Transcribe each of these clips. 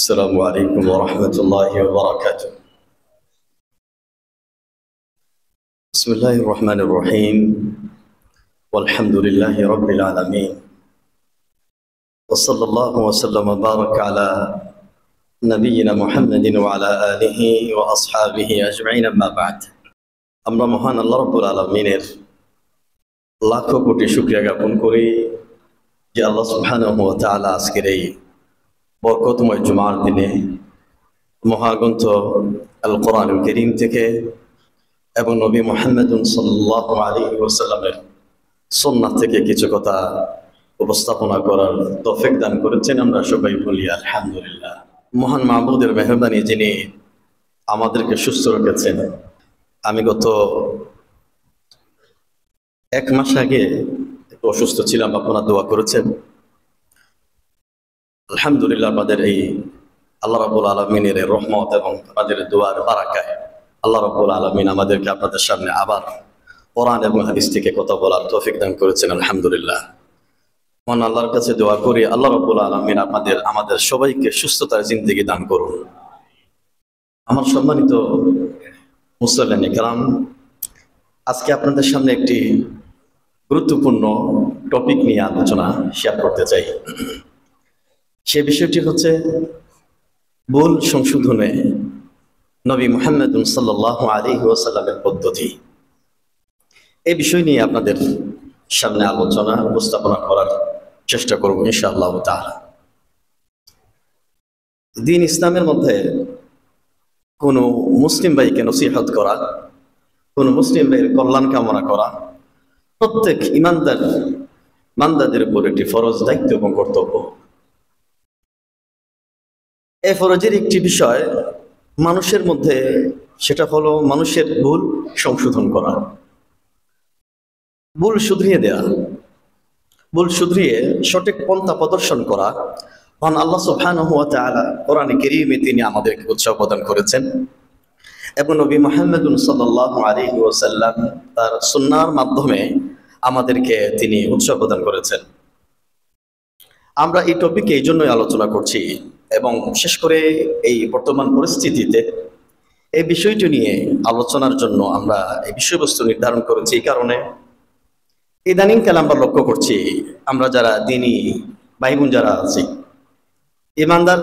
السلام عليكم ورحمة الله وبركاته. بسم الله الرحمن الرحيم والحمد لله رب العالمين وصلى الله وسلم وبارك على نبينا محمد وعلى آله وأصحابه أجمعين أما بعد. আমরা মহান আল্লাহ রাব্বুল আলামিনের লাখো কোটি শুকরিয়া জ্ঞাপন করি যে আল্লাহ সুবহানাহু ওয়া তাআলা আজকের এই বরকতময় জুমার দিনে মহাগ্রন্থ আল কোরআনুল কারীম থেকে এবং নবী মুহাম্মদ সাল্লাল্লাহু আলাইহি ওয়াসাল্লামের সুন্নাহ থেকে কিছু কথা উপস্থাপনা করার তৌফিক দান করেছেন। আমরা সবাই বলি আলহামদুলিল্লাহ। মহান মাবুদের মেহেরবানি যিনি আমাদেরকে সুস্থ রেখেছেন। আমি গত এক মাস আগে একটু অসুস্থ ছিলাম, আপনারা দোয়া করেছেন। আলহামদুলিল্লাহ আমাদের এই আল্লাহ রাব্বুল আলামিনের রহমত এবং আমাদের দোয়ার বারাকায় আল্লাহ রাব্বুল আলামিন আমাদেরকে আপনাদের সামনে আবার কোরআন এবং হাদিস থেকে কথা বলার তৌফিক দান করেছেন। আলহামদুলিল্লাহ। মহান আল্লাহর কাছে দোয়া করি আল্লাহ রাব্বুল আলামিন আমাদের সবাইকে সুস্থতার জিন্দেগি দান করুন। আমার সম্মানিত মুসল্লিন ইকরাম, আজকে আপনাদের সামনে একটি গুরুত্বপূর্ণ টপিক নিয়ে আলোচনা শেয়ার করতে চাই। সে বিষয়টি হচ্ছে ভুল সংশোধনে নবী মুহাম্মদ সাল্লাল্লাহু আলাইহি ওয়াসাল্লামের পদ্ধতি। এই বিষয় নিয়ে আপনাদের সামনে আলোচনা উপস্থাপনা করার চেষ্টা করব ইনশাআল্লাহ তাআলা। দ্বীন ইসলামের মধ্যে কোনো মুসলিম ভাইকে নসিহত করা, কোনো মুসলিম ভাইয়ের কল্যাণ কামনা করা প্রত্যেক ইমানদারদের উপর একটি ফরজ দায়িত্ব এবং কর্তব্য। এই ফরজের একটি বিষয় মানুষের মধ্যে, সেটা হলো মানুষের ভুল সংশোধন করা, ভুল শুধরিয়ে দেয়া, ভুল শুধরিয়ে সঠিক পন্থা প্রদর্শন করা। কারণ আল্লাহ সুবহানাহু ওয়া তাআলা কোরআনে কারীমে তিনি আমাদেরকে উৎসাহ প্রদান করেছেন এবং নবী মুহাম্মদ সাল্লাল্লাহু আলাইহি ওয়াসাল্লাম তার সুন্নাহর মাধ্যমে আমাদেরকে তিনি উৎসাহ প্রদান করেছেন। আমরা এই টপিকে এই জন্যই আলোচনা করছি এবং বিশেষ করে এই বর্তমান পরিস্থিতিতে এই বিষয়টি নিয়ে আলোচনার জন্য আমরা এই বিষয়বস্তু নির্ধারণ করেছি। এই কারণে ইদানিংকালে আমরা লক্ষ্য করছি, আমরা যারা দ্বীনী ভাই বোন যারা আছি, ইমানদার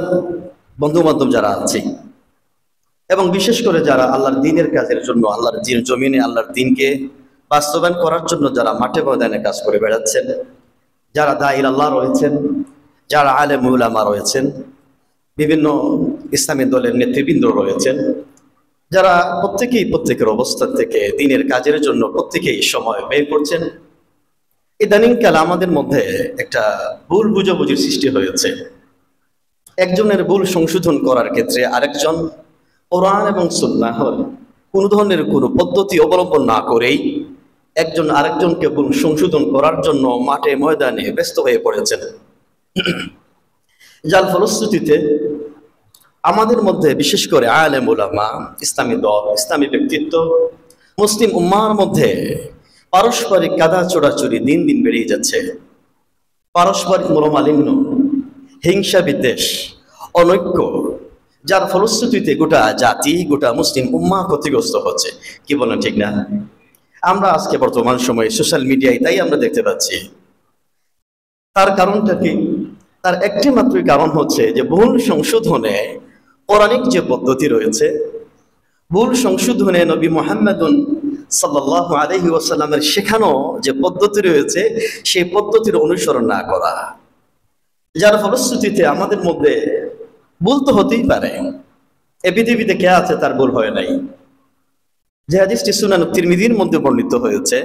বন্ধু বান্ধব যারা আছি এবং বিশেষ করে যারা আল্লাহর দ্বীনের কাজের জন্য, আল্লাহর জমিনে আল্লাহর দ্বীনকে বাস্তবায়ন করার জন্য যারা মাঠে ময়দানে কাজ করে বেড়াচ্ছেন, যারা দাঈ আল্লাহ রয়েছেন, যারা আলেম উলামা রয়েছেন, বিভিন্ন ইসলামী দলের নেতৃবৃন্দ রয়েছেন, যারা প্রত্যেকের অবস্থান থেকে দ্বীনের কাজের জন্য প্রত্যেকেই সময় বের করছেন। ইদানিংকালে আমাদের মধ্যে একটা ভুল বুঝাবুঝির সৃষ্টি হয়েছে। একজনের ভুল সংশোধন করার ক্ষেত্রে আরেকজন কোরআন এবং সুন্নাহ কোনো ধরনের কোনো পদ্ধতি অবলম্বন না করেই একজন আরেকজনকে ভুল সংশোধন করার জন্য মাঠে ময়দানে ব্যস্ত হয়ে পড়েছেন। যার ফলশ্রুতিতে আমাদের মধ্যে বিশেষ করে আলেম উলামা, ইসলামী দল, ইসলামী ব্যক্তিত্ব, মুসলিম উম্মাহর মধ্যে পারস্পরিক কাদা চোরাচুরি দিন দিন বেড়েই যাচ্ছে। পারস্পরিক মনোমালিন্য, হিংসা বিদ্বেষ, অনৈক্য, যার ফলশ্রুতিতে গোটা জাতি, গোটা মুসলিম উম্মাহ ক্ষতিগ্রস্ত হচ্ছে। কি বলেন, ঠিক না? আমরা আজকে বর্তমান সময়ে সোশ্যাল মিডিয়ায় তাই আমরা দেখতে পাচ্ছি। তার কারণটা কি? তার একটি মাত্রই কারণ হচ্ছে যে ভুল সংশোধনে পৌরাণিক যে পদ্ধতি রয়েছে, ভুল সংশোধনে নবী মুহাম্মদুন সাল্লাল্লাহু আলাইহি ওয়াসাল্লামের শেখানো যে পদ্ধতি রয়েছে সেই পদ্ধতির অনুসরণ না করা, যার ফলশ্রুতিতে আমাদের মধ্যে ভুল তো হতেই পারে। এ পৃথিবীতে কে আছে তার ভুল হয় নাই? যে হাদিসটি সুনান তিরমিজির মধ্যে বর্ণিত হয়েছে,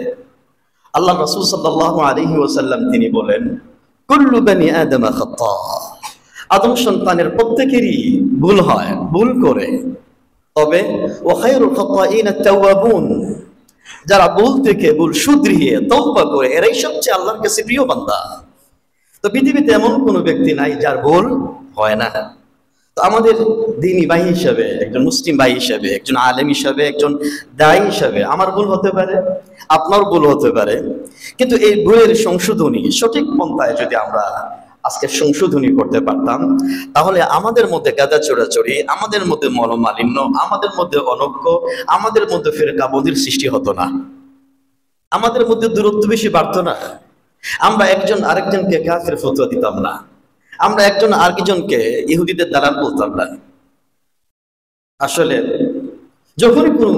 আল্লাহ রাসূল সাল্লাল্লাহু আলাইহি ওয়াসাল্লাম তিনি বলেন, কুল্লু বনি আদম খাতা, আদম সন্তানের প্রত্যেকেরই ভুল হয়, ভুল করে, তবে ওয়া খায়রুল খাতাইনা আত-তাওয়াবুন, যারা ভুল থেকে ভুল শুধরিয়ে তওবা করে এরাই সবচেয়ে আল্লাহর কাছে প্রিয় বান্দা। তো পৃথিবীতে এমন কোনো ব্যক্তি নাই যার ভুল হয় না। তো আমাদের দ্বীনী ভাই হিসাবে, একজন মুসলিম ভাই হিসাবে, একজন আলেম হিসাবে, একজন দায়ী হিসাবে আমার ভুল হতে পারে, আপনার ভুল হতে পারে, কিন্তু এই ভুলের সংশোধনী সঠিক পন্থায় যদি আমরা আজকে সংশোধনী করতে পারতাম, তাহলে আমাদের মধ্যে গাদা চোরাচুরি, আমাদের মধ্যে মনোমালিন্য, আমাদের মধ্যে অনৈক্য, আমাদের মধ্যে ফিরকাবন্দির সৃষ্টি হতো না, আমাদের মধ্যে দূরত্ব বেশি বাড়তো না, আমরা একজন আরেকজনকে কাফের ফতোয়া দিতাম না, আমরা একজন আরেকজনকে ইহুদিদের দালাল বলতাম না। আসলে যখনই কোনো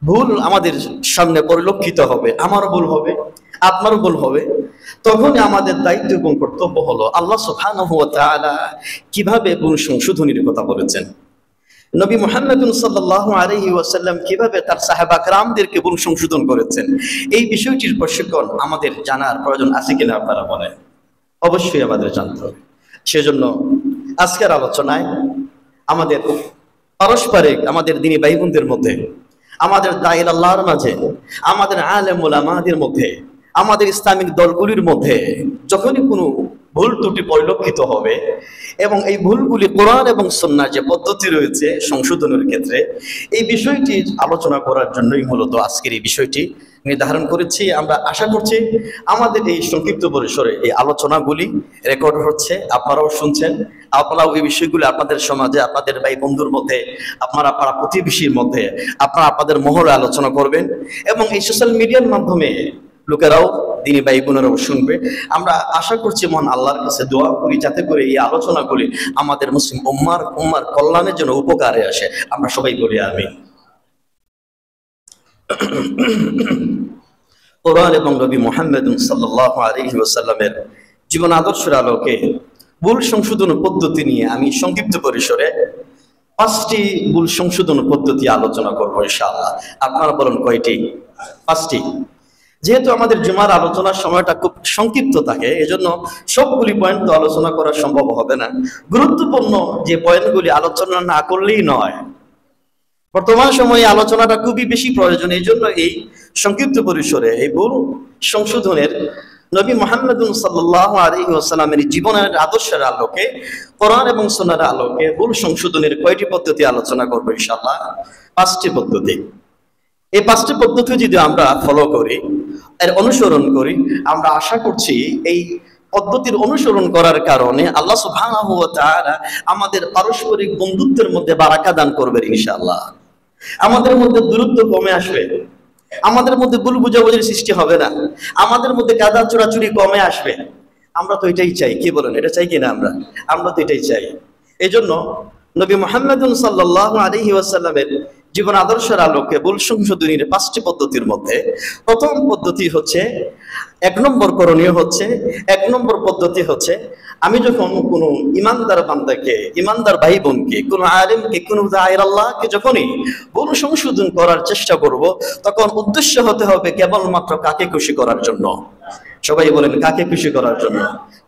ভুল আমাদের সামনে পরিলক্ষিত হবে, আমারও ভুল হবে, আপনারও ভুল হবে, তখনই আমাদের দায়িত্ব এবং কর্তব্য হলো আল্লাহ সুবহানাহু ওয়া তাআলা কিভাবে ভুল সংশোধনীর কথা বলেছেন, নবী মুহাম্মদ সাল্লাল্লাহু আলাইহি ওয়াসাল্লাম কিভাবে তার সাহাবা کرامদেরকে ভুল সংশোধন করেছেন, এই বিষয়টির প্রশিক্ষণ আমাদের জানার প্রয়োজন আছে কিনা আপনারা বলেন? অবশ্যই আমাদের জানতে হবে। সেজন্য আজকের আলোচনায় আমাদের পারস্পরিক, আমাদের দ্বীনি ভাই বোনদের মধ্যে, আমাদের দায়ীর আল্লাহর মাঝে, আমাদের আলেম ওলামাদের মধ্যে, আমাদের ইসলামিক দলগুলির মধ্যে যখনই কোনো ভুল ত্রুটি পরিলক্ষিত হবে এবং এই ভুলগুলি কোরআন এবং সুন্নাহর যে পদ্ধতি রয়েছে সংশোধনের ক্ষেত্রে, এই বিষয়টি আলোচনা করার জন্যই মূলত আজকের এই বিষয়টি নির্ধারণ করেছি। আমরা আশা করছি আমাদের এই সংক্ষিপ্ত পরিসরে এই আলোচনাগুলি রেকর্ড হচ্ছে, আপনারাও শুনছেন, আপনারাও এই বিষয়গুলি আপনাদের সমাজে, আপনাদের ভাই বন্ধুর মধ্যে, আপনারা পাড়া প্রতিবেশীর মধ্যে, আপনারা আপনাদের মহলে আলোচনা করবেন এবং এই সোশ্যাল মিডিয়ার মাধ্যমে লোকেরাও, দ্বীনি ভাই বোনেরাও শুনবে। আমরা আশা করছি মহান আল্লাহর কাছে দোয়া করি যাতে করে এই আলোচনাগুলি আমাদের মুসলিম উম্মার কল্যাণের জন্য উপকারে আসে। আমরা সবাই বলি আমিন। কোরআন এবং নবী মুহাম্মদ সাল্লাল্লাহু আলাইহি ওয়াসাল্লামের জীবন আদর্শের আলোকে ভুল সংশোধন পদ্ধতি নিয়ে আমি সংক্ষিপ্ত পরিসরে 5টি ভুল সংশোধন পদ্ধতি আলোচনা করবো ইনশাআল্লাহ। আপনারা বলেন কয়টি? 5টি। যেহেতু আমাদের জুমার আলোচনার সময়টা খুব সংক্ষিপ্ত থাকে, এজন্য সবগুলি পয়েন্ট তো আলোচনা করা সম্ভব হবে না। গুরুত্বপূর্ণ যে পয়েন্টগুলি আলোচনা না করলেই নয়, বর্তমান সময়ে আলোচনাটা খুবই বেশি প্রয়োজন। এই জন্য এই সংক্ষিপ্ত পরিসরে এই ভুল সংশোধনের নবী মুহাম্মদ সাল্লাল্লাহু আলাইহি ওয়াসাল্লামের জীবনের আদর্শের আলোকে, কোরআন এবং সুন্নাহর আলোকে ভুল সংশোধনের কয়টি পদ্ধতি আলোচনা করবো ইনশাআল্লাহ? 5টি পদ্ধতি। এই 5টি পদ্ধতি যদি আমরা ফলো করি, এর অনুসরণ করি, আমরা আশা করছি এই পদ্ধতির অনুসরণ করার কারণে আল্লাহ সুবহানাহু ওয়া তাআলা আমাদের পারস্পরিক বন্ধুত্বের মধ্যে বারাকা দান করবেন ইনশাআল্লাহ। আমাদের মধ্যে দূরত্ব কমে আসবে, আমাদের মধ্যে ভুল বুঝাবুঝির সৃষ্টি হবে না, আমাদের মধ্যে কাদা চোরাচুরি কমে আসবে। আমরা তো এটাই চাই, কি বলেন? এটা চাই কিনা? আমরা তো এটাই চাই। এই জন্য নবী মুহাম্মদ সাল্লাল্লাহু আলাইহি ওয়াসাল্লামের জীবন আদর্শের আলোকে ভুল সংশোধনীর 5টি পদ্ধতির মধ্যে প্রথম পদ্ধতি হচ্ছে, 1 নম্বর করণীয় হচ্ছে, 1 নম্বর পদ্ধতি হচ্ছে, আমি যখন কোনো ইমানদার বান্দাকে, ইমানদার ভাই বোনকে, কোনো আলেমকে, কোনো দায়ীর আল্লাহকে যখনই ভুল সংশোধন করার চেষ্টা করব, তখন উদ্দেশ্য হতে হবে কেবলমাত্র কাকে খুশি করার জন্য। সবাই বলেন, কাকে খুশি করার জন্য?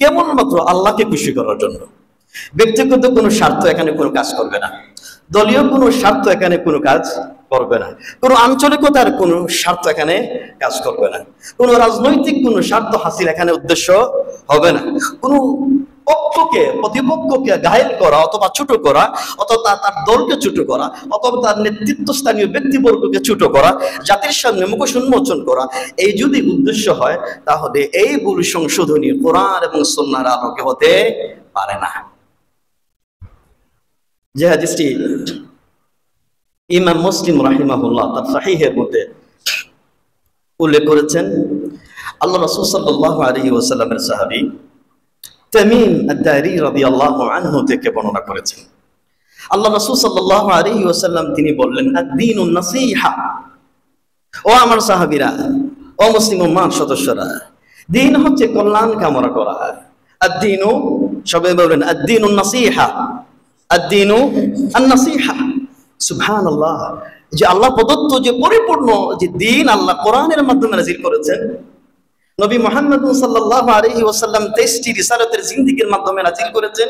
কেবলমাত্র আল্লাহকে খুশি করার জন্য। ব্যক্তিগত কোনো স্বার্থ এখানে কোনো কাজ করবে না, দলীয় কোনো স্বার্থ এখানে কোনো কাজ করবে না, কোনো আঞ্চলিকতার কোনো স্বার্থ এখানে কাজ করবে না, কোনো রাজনৈতিক কোনো স্বার্থ হাসিল এখানে উদ্দেশ্য হবে না, কোনো পক্ষকে, প্রতিপক্ষকে ঘায়েল করা অথবা ছোট করা, অথবা তার দলকে ছোট করা, অথবা তার নেতৃত্বস্থানীয় ব্যক্তিবর্গকে ছোট করা, জাতির সামনে মুখোশ উন্মোচন করা, এই যদি উদ্দেশ্য হয়, তাহলে এই ভুল সংশোধনী কোরআন এবং সুন্নাহর আলোকে হতে পারে না। যে হাদিসটি ইমাম মুসলিম রাহিমাহুল্লাহ তার সাহিহের মধ্যে উল্লেখ করেছেন, আল্লাহ রাসূল সাল্লাল্লাহু আলাইহি ওয়াসাল্লামের সাহাবী তামিম আদ-দারি রাদিয়াল্লাহু আনহু থেকে বর্ণনা করেছেন, আল্লাহ রাসূল সাল্লাল্লাহু আলাইহি ওয়াসাল্লাম তিনি বললেন, আদ-দীনুন নাসীহা। ও আমার সাহাবীরা, ও মুসলিম উম্মাহর সদস্যরা, দ্বীন হচ্ছে কল্যাণ কামনা করা। আদ-দীনু, সবাই বলেন, আদ-দীনুন নাসীহা, আদ-দীনু আন-নাসীহা। সুবহানাল্লাহ, যে আল্লাহ প্রদত্ত যে পরিপূর্ণ যে দ্বীন আল্লাহ কোরআনের মাধ্যমে নাযিল করেছেন, নবী মুহাম্মদ সাল্লাল্লাহু আলাইহি ওয়াসাল্লাম 23টি রিসালাতের জিন্দেগীর মাধ্যমে নাযিল করেছেন।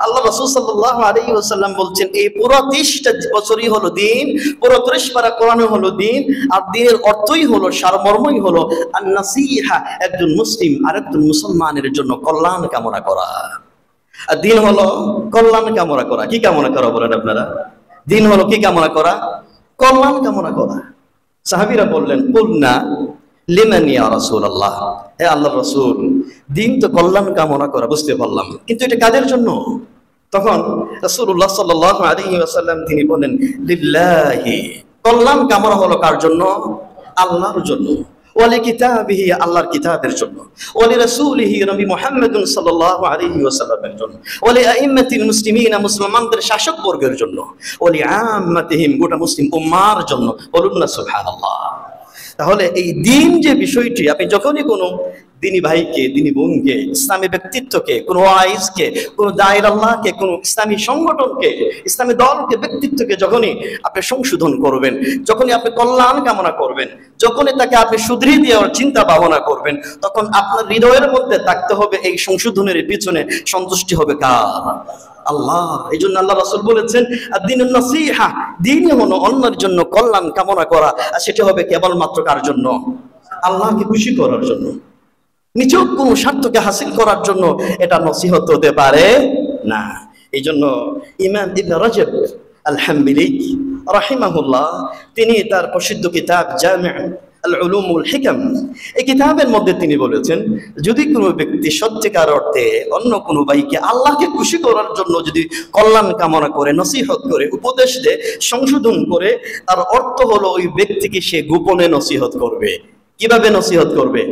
আল্লাহ রাসূল সাল্লাল্লাহু আলাইহি ওয়াসাল্লাম বলছেন, এই পুরো 30টা বছরই হলো দ্বীন, পুরো 30 পারা কোরআনই হলো দ্বীন। আর দ্বীনের অর্থই হলো, সারমর্মই হলো আন-নাসীহা, একজন মুসলিম আরেকজন মুসলমানের জন্য কল্যাণ কামনা করা। আর দ্বীন হলো কল্যাণ কামনা করা। কি কামনা করা বলেন আপনারা? দ্বীন হলো কি কামনা করা? কল্যাণ কামনা করা। সাহাবীরা বললেন, কুলনা লিমান ইয়া রাসূলুল্লাহ, হে আল্লাহর রাসূল, দিন তো কল্যাণ কামনা করা, বুঝতে পারলাম, কিন্তু এটা কাদের জন্য? তখন রাসূলুল্লাহ সাল্লাল্লাহু আলাইহি ওয়াসাল্লাম তিনি বলেন, লিল্লাহি, কল্যাণ কামনা হলো কার জন্য? আল্লাহর জন্য। ওয়ালি কিতাবিহি, আল্লাহর কিতাবের জন্য। ওয়ালি রাসূলিহি, নবী মুহাম্মদুন সাল্লাল্লাহু আলাইহি ওয়াসাল্লামের জন্য। ওয়ালি আইম্মাতিল মুসলিমিন, মুসলমানদের শাসক বর্গের জন্য। ওয়ালি আম্মাতিহিম, গোটা মুসলিম উম্মার জন্য। বলুন না সুবহানাল্লাহ। তাহলে এই দিন যে বিষয়টি, আপনি যখনই কোনো দিনী ভাইকে, দিনী বোনকে, ইসলামী ব্যক্তিত্বকে, কোনো ওয়াইজকে, কোনো দায়ের আল্লাহকে, কোনো ইসলামী সংগঠনকে, ইসলামী দলকে, ব্যক্তিত্বকে যখনই আপনি সংশোধন করবেন, যখনই আপনি কল্যাণ কামনা করবেন, যখনই তাকে আপনি শুধরিয়ে দেওয়ার চিন্তা ভাবনা করবেন, তখন আপনার হৃদয়ের মধ্যে থাকতে হবে এই সংশোধনের পিছনে সন্তুষ্টি হবে কার? আল্লাহ। এই জন্য আল্লাহ রাসূল বলেছেন, আদ-দীনুন নাসীহা, দ্বীনই হলো অন্যের জন্য কল্যাণ কামনা করা, আর সেটা হবে কেবলমাত্র কার জন্য? আল্লাহকে খুশি করার জন্য। নিছক কোন স্বার্থকে হাসিল করার জন্য এটা নসিহত হতে পারে না। এই জন্য ইমাম ইবনে রাজব আল-হাম্বলি রাহিমাহুল্লাহ তিনি তার প্রসিদ্ধ কিতাব জামি' আল-উলুম ওয়াল হিকাম, এই কিতাবের মধ্যে তিনি বলেছেন, যদি কোনো ব্যক্তি সত্যিকার অর্থে অন্য কোনো ভাইকে আল্লাহকে খুশি করার জন্য যদি কল্যাণ কামনা করে, নসিহত করে, উপদেশ দেয়, সংশোধন করে, তার অর্থ হলো ওই ব্যক্তিকে সে গোপনে নসিহত করবে। কিভাবে নসিহত করবে?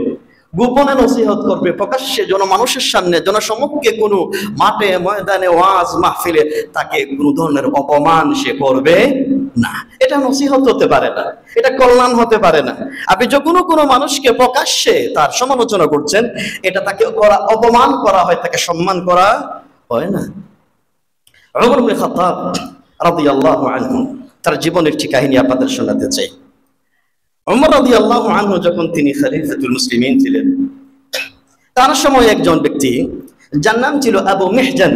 গোপনে নসিহত করবে, প্রকাশ্যে জনমানুষের সামনে, জনসমক্ষে, কোনো মাঠে ময়দানে, ওয়াজ মাহফিলে তাকে কোনো ধরনের অপমান সে করবে না। এটা নসিহত হতে পারে না, এটা কল্যাণ হতে পারে না। আপনি যখন কোনো মানুষকে প্রকাশ্যে তার সমালোচনা করছেন, এটা তাকে অপমান করা হয়, তাকে সম্মান করা হয় না। ওমর ইবনে খাত্তাব রাদিয়াল্লাহু আনহু তার জীবনের একটি কাহিনী আপনাদের শোনাতে চাই। ওমর রাদিয়াল্লাহু আনহু যখন তিনি খলিফাতুল মুসলিমিন ছিলেন, তার সময় একজন ব্যক্তি যার নাম ছিল আবু মিহজান,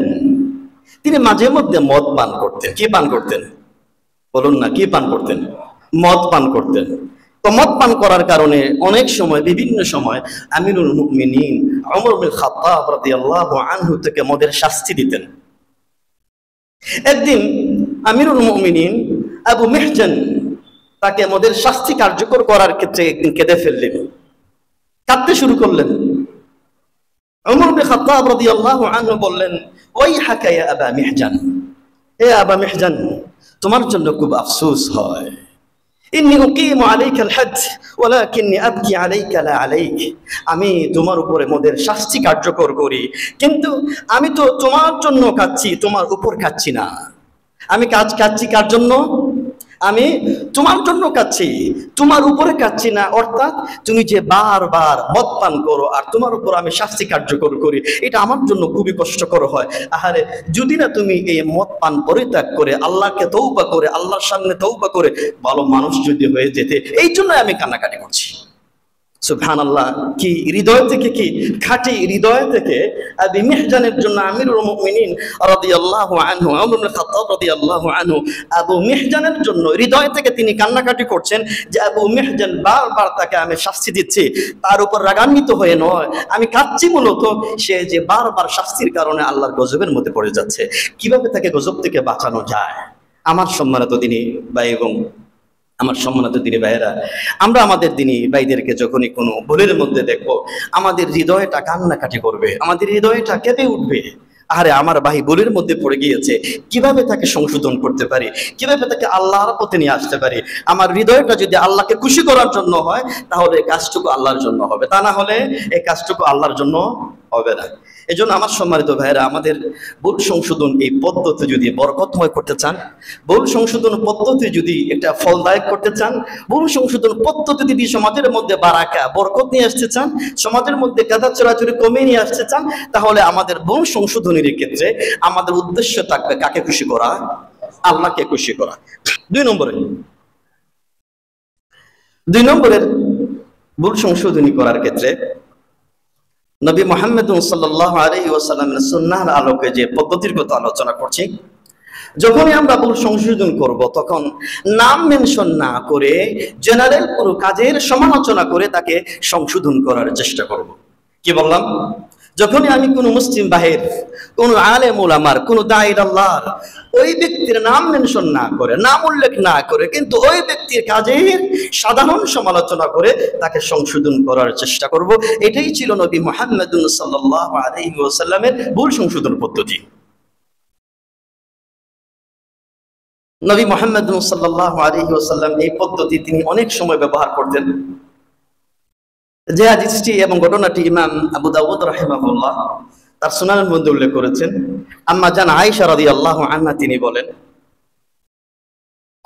তিনি মাঝে মধ্যে মদ পান করতেন। কি পান করতেন? বলুন না, কি পান করতেন? মদ পান করতেন। তো মদ পান করার কারণে অনেক সময়, বিভিন্ন সময় আমিরুল মুমিনিন ওমর ইবনে খাত্তাব রাদিয়াল্লাহু আনহু থেকে মদের শাস্তি দিতেন। একদিন আমিরুল মুমিনিন আবু মিহজান তাকে মদের শাস্তি কার্যকর করার ক্ষেত্রে একদিন কেঁদে ফেললেন, কাঁদতে শুরু করলেন। ওমর ইবনে খাত্তাব রাদিয়াল্লাহু আনহু বললেন, ওয়াইহাকা ইয়া আবা মিহজান, হে আবা মিহজান, তোমার জন্য খুব আফসোস হয়। ইন্নী উকিমু আলাইকাল হাদ ওয়ালাকিন্নী আবকি আলাইকা লা আলাইক, আমি তোমার উপরে মদের শাস্তি কার্যকর করি, কিন্তু আমি তো তোমার জন্য কাঁদছি, তোমার উপর কাঁদছি না। আমি কাঁদছি কার জন্য? আমি তোমার জন্য কাঁদছি, তোমার উপরে কাঁদছি না। অর্থাৎ তুমি যে বারবার মদ পান করো আর তোমার উপর আমি শাস্তি কার্যকর করি, এটা আমার জন্য খুবই কষ্টকর হয়। আহারে, যদি না তুমি এই মদ পান পরিত্যাগ করে আল্লাহকে তওবা করে, আল্লাহর সামনে তওবা করে ভালো মানুষ যদি হয়ে যেতে, এই জন্য আমি কান্নাকাটি করছি। সুবহানাল্লাহ, কি হৃদয় থেকে, কি খাঁটি হৃদয় থেকে আবু মিহজানের জন্য আমিরুল মুমিনিন রাদিয়াল্লাহু আনহু, ওমর ইবনে খাত্তাব রাদিয়াল্লাহু আনহু আবু মিহজানের জন্য হৃদয় থেকে তিনি কান্নাকাটি করছেন যে আবু মিহজান বারবার তাকে আমি শাস্তি দিচ্ছি, তার উপর রাগান্বিত হয়ে নয়, আমি কাঁদছি মূলত সে যে বারবার শাস্তির কারণে আল্লাহর গজবের মধ্যে পড়ে যাচ্ছে, কিভাবে তাকে গজব থেকে বাঁচানো যায়। আমার সম্মানিত দিনী ভাই এবং আমার সম্মানিত দিনী ভাইয়েরা, আমরা আমাদের দিনী ভাইদেরকে যখনই কোনো ভুলের মধ্যে দেখবো, আমাদের হৃদয়টা কান্নাকাটি করবে, আমাদের হৃদয়টা কেঁপে উঠবে। আরে আমার ভাই ভুলের মধ্যে পড়ে গিয়েছে, কিভাবে তাকে সংশোধন করতে পারি, কিভাবে তাকে আল্লাহর পথে নিয়ে আসতে পারি। আমার হৃদয়টা যদি আল্লাহকে খুশি করার জন্য হয়, তাহলে এই কাজটুকু আল্লাহর জন্য হবে, তা না হলে এই কাজটুকু আল্লাহর জন্য হবে না। এই জন্য আমার সম্মানিত ভাইয়েরা, আমাদের ভুল সংশোধন এই পদ্ধতি যদি বরকতময় করতে চান, ভুল সংশোধন পদ্ধতি যদি একটা ফলদায়ক করতে চান, ভুল সংশোধন পদ্ধতি যদি সমাজের মধ্যে বারাকা বরকত নিয়ে আসতে চান, সমাজের মধ্যে কাদা চোরাচুরি কমিয়ে নিয়ে আসতে চান, তাহলে আমাদের ভুল সংশোধনের ক্ষেত্রে আমাদের উদ্দেশ্য থাকবে কাকে খুশি করা? আল্লাহকে খুশি করা। দুই নম্বরের ভুল সংশোধনী করার ক্ষেত্রে নবী মুহাম্মদ সাল্লাল্লাহু আলাইহি ওয়াসাল্লামের সুন্নাহর আলোকে যে পদ্ধতির কথা আলোচনা করছি, যখনই আমরা ভুল সংশোধন করব, তখন নাম মেনশন না করে জেনারেল পুরো কাজের সমালোচনা করে তাকে সংশোধন করার চেষ্টা করব। কি বললাম? যখনই আমি কোনো মুসলিম বাহির, কোন আলেম উলামার, কোন দাঈর আল্লাহর ওই ব্যক্তির নাম মেনশন না করে, নাম উল্লেখ না করে, কিন্তু ওই ব্যক্তির কাজের সাধারণ সমালোচনা করে তাকে সংশোধন করার চেষ্টা করব, এটাই ছিল নবী মুহাম্মদ সাল্লাল্লাহু আলাইহি ওয়াসাল্লামের ভুল সংশোধন পদ্ধতি। নবী মুহাম্মদ সাল্লাল্লাহু আলাইহি ওয়াসাল্লাম এই পদ্ধতি তিনি অনেক সময় ব্যবহার করতেন। যে হাদিসটি এবং ঘটনাটি ইমাম আবু দাউদ রাহিমাহুল্লাহ তার সুনানের মধ্যে উল্লেখ করেছেন। আম্মা জান আয়েশা রাদিয়াল্লাহু আনহা তিনি বলেন,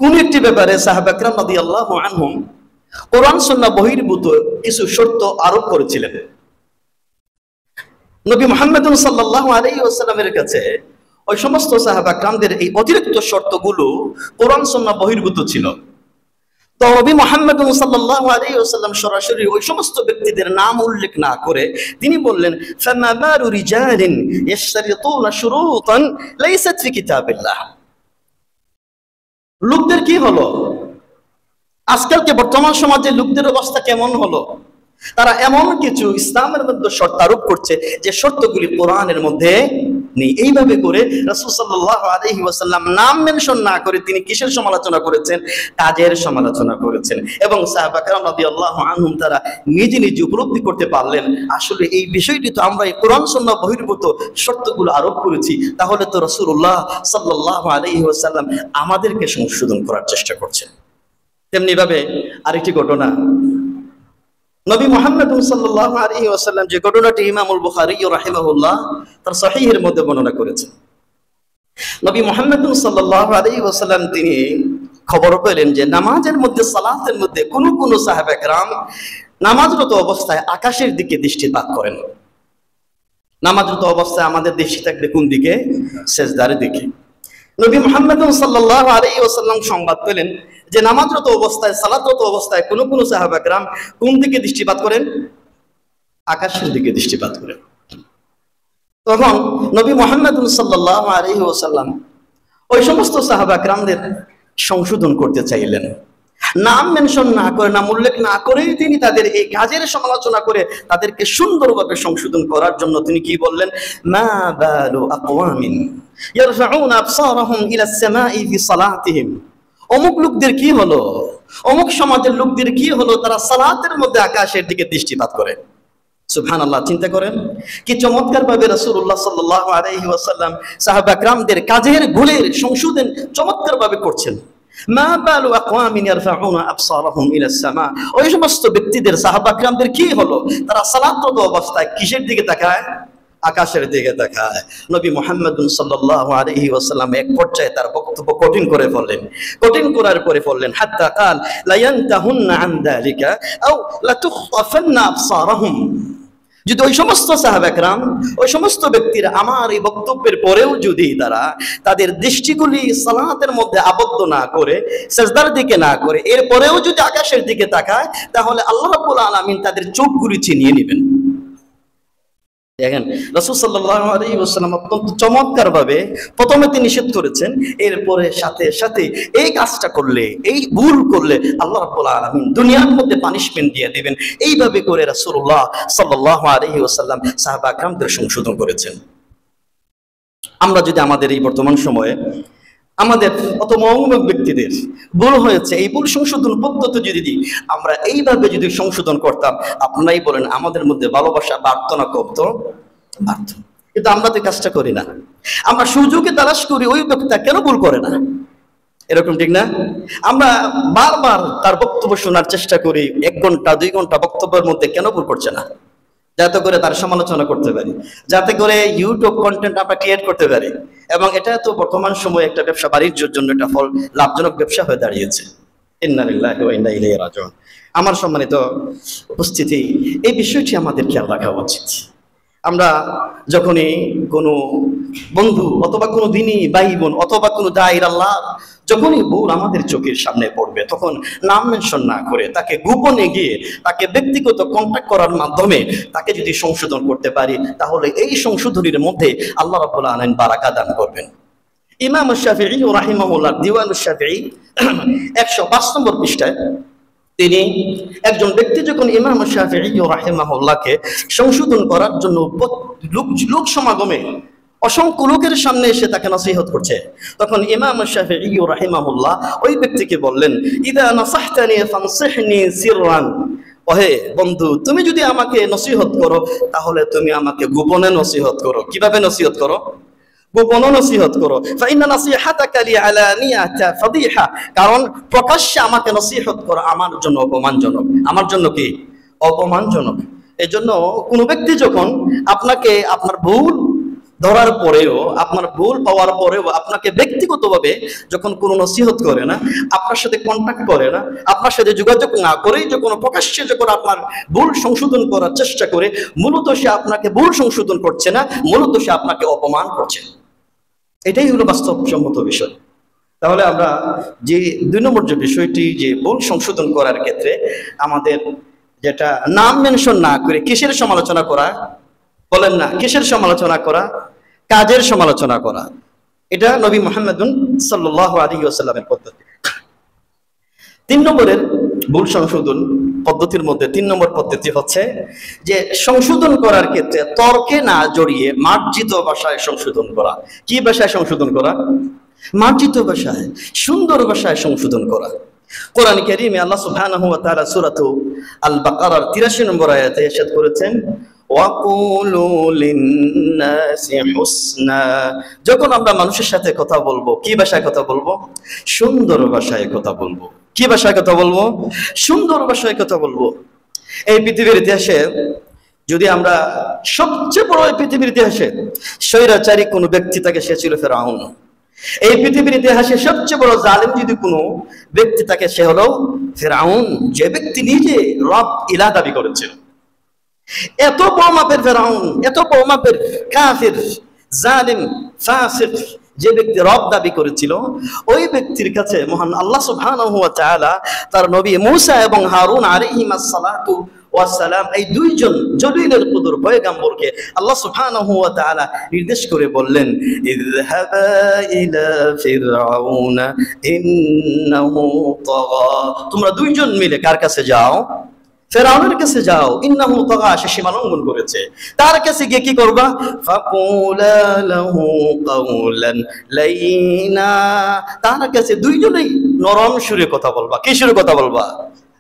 কোন একটি ব্যাপারে সাহাবা কিরাম রাদিয়াল্লাহু আনহুম কোরআন সুন্নাহ বহির্ভূত কিছু শর্ত আরোপ করেছিলেন। নবী মুহাম্মদ সাল্লাল্লাহু আলাইহি ওয়াসাল্লামের কাছে ওই সমস্ত সাহাবা কিরামদের এই অতিরিক্ত শর্তগুলো কোরআন সুন্নাহ বহির্ভূত ছিল। তো নবী মুহাম্মদ সাল্লাল্লাহু আলাইহি ওয়াসাল্লাম সরাসরি ওই সমস্ত ব্যক্তিদের নাম উল্লেখ না করে তিনি বললেন, ফামা বারু রিজালিন ইয়াশতারিতুনা শুরুতান লাইসাত ফি কিতাবিল্লাহ। লোকদের কি হলো, আজকালকে বর্তমান সমাজে লোকদের অবস্থা কেমন হলো, তারা এমন কিছু ইসলামের মধ্যে শর্ত আরোপ করছে যে শর্তগুলি কোরআনের মধ্যে নেই। এইভাবে করে রাসূল সাল্লাল্লাহু আলাইহি ওয়াসাল্লাম নাম মেনশন না করে তিনি কিসের সমালোচনা করেছেন? কাজের সমালোচনা করেছেন। এবং সাহাবা কেরাম রাদিয়াল্লাহু আনহুম তারা নিজে নিজে উপলব্ধি করতে পারলেন, আসলে এই বিষয়টি তো আমরা এই কোরআন সুন্নাহ বহির্ভূত শর্তগুলো আরোপ করেছি, তাহলে তো রাসূলুল্লাহ সাল্লাল্লাহু আলাইহি ওয়াসাল্লাম আমাদেরকে সংশোধন করার চেষ্টা করছেন। তেমনি ভাবে আরেকটি ঘটনা, নবী মুহাম্মদ সাল্লাল্লাহু আলাইহি ওয়াসাল্লাম যে ঘটনাটি ইমামুল বুখারী রাহিমাহুল্লাহ তার সহিহের মধ্যে বর্ণনা করেছেন। নবী মুহাম্মদ সাল্লাল্লাহু আলাইহি ওয়াসাল্লাম তিনি খবর পেলেন যে নামাজের মধ্যে, সালাতের মধ্যে কোন কোন সাহাবা কেরাম নামাজরত অবস্থায় আকাশের দিকে দৃষ্টিপাত করেন। নামাজরত অবস্থায় আমাদের দৃষ্টি থাকবে কোন দিকে? সেজদার দিকে। নবী মুহাম্মদ সাল্লাল্লাহু আলাইহি ওয়াসাল্লাম সংবাদ পেলেন যে নামাজরত অবস্থায়, সালাতরত অবস্থায় কোন কোন সাহাবা কেরাম কোন দিকে দৃষ্টিপাত করেন? আকাশের দিকে দৃষ্টিপাত করেন। তখন নবী মুহাম্মদ সাল্লাল্লাহু আলাইহি ওয়াসাল্লাম ওই সমস্ত সাহাবা কেরামদের সংশোধন করতে চাইলেন। নাম মেনশন না করে, নাম উল্লেখ না করে তিনি তাদের এই কাজের সমালোচনা করে তাদেরকে সুন্দরভাবে সংশোধন করার জন্য তিনি কি বললেন? মা বালু আকওয়ামিন ইয়ারফাউনা আবসারাহুম ইলাস সামাই ফি সালাতিহিম। অমুক লোকদের কি হলো, অমুক সমাজের লোকদের কি হলো, তারা সালাতের মধ্যে আকাশের দিকে দৃষ্টিপাত করে। সুবহানাল্লাহ, চিন্তা করেন কি চমৎকার ভাবে রাসূলুল্লাহ সাল্লাল্লাহু আলাইহি ওয়াসাল্লাম সাহাবা কেরামদের কাজের ভুলের সংশোধন চমৎকার ভাবে করছেন। মা বালু আকওয়ামিন ইয়ারফাউনা আবসারাহুম ইলাস সামা। ওই সমস্ত ব্যক্তিদের, সাহাবা কেরামদের কি হলো, তারা সালাতরত অবস্থায় কিসের দিকে তাকায়? আকাশের দিকে তাকায়। নবী মুহাম্মদ সাল্লাল্লাহু আলাইহি ওয়াসাল্লাম এক পর্যায়ে তার বক্তব্য কঠিন করে ফেললেন। কঠিন করার পরে বললেন, হাত্তা কাল লা ইয়ানতাহুন্না আন যালিকা আও লা তুখতাফান্না আবসারাহুম। যদি ওই সমস্ত সাহাবা কেরাম, ওই সমস্ত ব্যক্তিরা আমার এই বক্তব্যের পরেও যদি তারা তাদের দৃষ্টিগুলি সালাতের মধ্যে আবদ্ধ না করে, সিজদার দিকে না করে, এরপরেও যদি আকাশের দিকে তাকায়, তাহলে আল্লাহ রাব্বুল আলামিন তাদের চোখগুলি ছিনিয়ে নেবেন। দেখেন রাসূল সাল্লাল্লাহু আলাইহি ওয়াসাল্লাম অত্যন্ত চমৎকার ভাবে প্রথমে তিনি নিষেধ করেছেন, এরপরে সাথে সাথে এই কাজটা করলে, এই ভুল করলে আল্লাহ রাব্বুল আলামিন দুনিয়ার মধ্যে পানিশমেন্ট দিয়ে দিবেন। এইভাবে করে রাসূলুল্লাহ সাল্লাল্লাহু আলাইহি ওয়াসাল্লাম সাহাবা কেরামদের সংশোধন করেছেন। আমরা যদি আমাদের এই বর্তমান সময়ে আমাদের অত মহম্মদ ব্যক্তিদের ভুল হয়েছে, এই ভুল সংশোধন পদ্ধতি যদি আমরা এইভাবে যদি সংশোধন করতাম, আপনারাই বলেন আমাদের মধ্যে ভালোবাসা বাড়তো না কমতো? বাড়তো। কিন্তু আমরা তো কাজটা করি না। আমরা সুযোগে তালাশ করি ওই ব্যক্তিটা কেন ভুল করে না, এরকম ঠিক না? আমরা বারবার তার বক্তব্য শোনার চেষ্টা করি, 1 ঘন্টা 2 ঘন্টা বক্তব্যের মধ্যে কেন ভুল করছে না, যাতে করে তার সমালোচনা করতে পারি, যাতে করে ইউটিউব কন্টেন্ট আমরা ক্রিয়েট করতে পারি। এবং এটা তো বর্তমান সময়ে একটা ব্যবসা বাণিজ্যের জন্য একটা লাভজনক ব্যবসা হয়ে দাঁড়িয়েছে। ইন্না লিল্লাহি ওয়া ইন্না ইলাইহি রাজিউন। আমার সম্মানিত উপস্থিতি, এই বিষয়টি আমাদের খেয়াল রাখা উচিত। আমরা যখনই কোনো বন্ধু অথবা কোনো দিনী ভাই বোন অথবা কোনো দায়ীর আল্লাহ যখনই ভুল আমাদের চোখের সামনে পড়বে, তখন নাম মেনশন না করে তাকে গোপনে গিয়ে তাকে ব্যক্তিগত কন্টাক্ট করার মাধ্যমে তাকে যদি সংশোধন করতে পারি, তাহলে এই সংশোধনীর মধ্যে আল্লাহ রাব্বুল আলামিন বারাকা দান করবেন। ইমাম শাফিঈ রাহিমাহুল্লাহ দিওয়ানুশ শাফিঈ 105 নম্বর পৃষ্ঠায় তিনি একজন ব্যক্তি যখন ইমাম শাফিঈ রাহিমাহুল্লাহকে সংশোধন করার জন্য লোক সমাগমে অসংখ্য লোকের সামনে এসে তাকে নসিহত করছে, তখন ইমাম শাফিঈ রাহিমাহুল্লাহ ওই ব্যক্তিকে বললেন, ইদা নাসাহতানি ফানসিহনি সিররান, ওহে বন্ধু, তুমি যদি আমাকে নসিহত করো তাহলে তুমি আমাকে গোপনে নসিহত করো। কিভাবে নসিহত করো? গোপনে নসিহত করো। ফাইন্না নাসিহাতাকা লি আলানিয়াতা ফাদিহা, কারণ প্রকাশ্যে আমাকে নসিহত করা আমার জন্য অপমানজনক। আমার জন্য কি? অপমানজনক। এই জন্য কোনো ব্যক্তি যখন আপনাকে আপনার ভুল ধরার পরেও, আপনার ভুল পাওয়ার পরেও আপনাকে ব্যক্তিগতভাবে যখন কোনো নসিহত করে না, আপনার সাথে কন্ট্যাক্ট করে না, আপনার সাথে যোগাযোগ না করেই যখন প্রকাশ্যে যখন আপনার ভুল সংশোধন করার চেষ্টা করে, মূলত সে আপনাকে ভুল সংশোধন করছে না, মূলত সে আপনাকে অপমান করছে। এটাই হলো বাস্তবসম্মত বিষয়। তাহলে আমরা যে 2 নম্বর যে বিষয়টি, যে ভুল সংশোধন করার ক্ষেত্রে আমাদের যেটা নাম মেনশন না করে কিসের সমালোচনা করা, বলেন না, কিসের সমালোচনা করা? কাজের সমালোচনা করা। এটা নবী মুহাম্মদ সাল্লাল্লাহু আলাইহি ওয়াসাল্লামের পদ্ধতি। 3 নম্বরের ভুল সংশোধন পদ্ধতির মধ্যে 3 নম্বর পদ্ধতি হচ্ছে যে সংশোধন করার ক্ষেত্রে তর্কে না জড়িয়ে মার্জিত ভাষায় সংশোধন করা। কি ভাষায় সংশোধন করা? মার্জিত ভাষায়, সুন্দর ভাষায় সংশোধন করা। কোরআন কারীমে আল্লাহ সুবহানাহু ওয়া তাআলা সূরা আল বাকারার 83 নম্বর আয়াতে ইরশাদ করেছেন, ওয়াকুলু লিন্নাসি হুসনা। যখন আমরা মানুষের সাথে কথা বলবো, কি ভাষায় কথা বলবো? সুন্দর ভাষায় কথা বলবো। কি ভাষায় কথা বলবো? সুন্দর ভাষায় কথা বলবো। এই পৃথিবীর ইতিহাসে যদি আমরা সবচেয়ে বড়, এই পৃথিবীর ইতিহাসে স্বৈরাচারী কোন ব্যক্তি থাকে, সে ছিল ফেরাউন। এই পৃথিবীর ইতিহাসে সবচেয়ে বড় জালিম যদি কোনো ব্যক্তি থাকে, সে হলো ফেরাউন, যে ব্যক্তি নিজে রব ইলাহ দাবি করেছিল। এত বড় মাপের ফেরাউন, এত বড় মাপের কাফির, জালিম, ফাসিক যে ব্যক্তি রব দাবি করেছিল, ওই ব্যক্তির কাছে মহান আল্লাহ সুবহানাহু ওয়া তাআলা তার নবী মূসা এবং হারুন আলাইহিমাস সালাতু ওয়াস সালাম, এই 2 জন জলিলুল কদর পয়গম্বরকে আল্লাহ সুবহানাহু ওয়া তাআলা নির্দেশ করে বললেন, ইযহাবা ইলা ফিরআউনা ইন্নাহু তাগা। তোমরা 2 জন মিলে কার কাছে যাও? ফেরাউনের কাছে যাও। ইন্নাহু তাগা, সে সীমা লঙ্ঘন করেছে। তার কাছে গিয়ে কি করবা? ফাকুলা লাহু কাওলান লাইনা। তার কাছে 2 জনেই নরম সুরে কথা বলবা। কি সুরে কথা বলবা?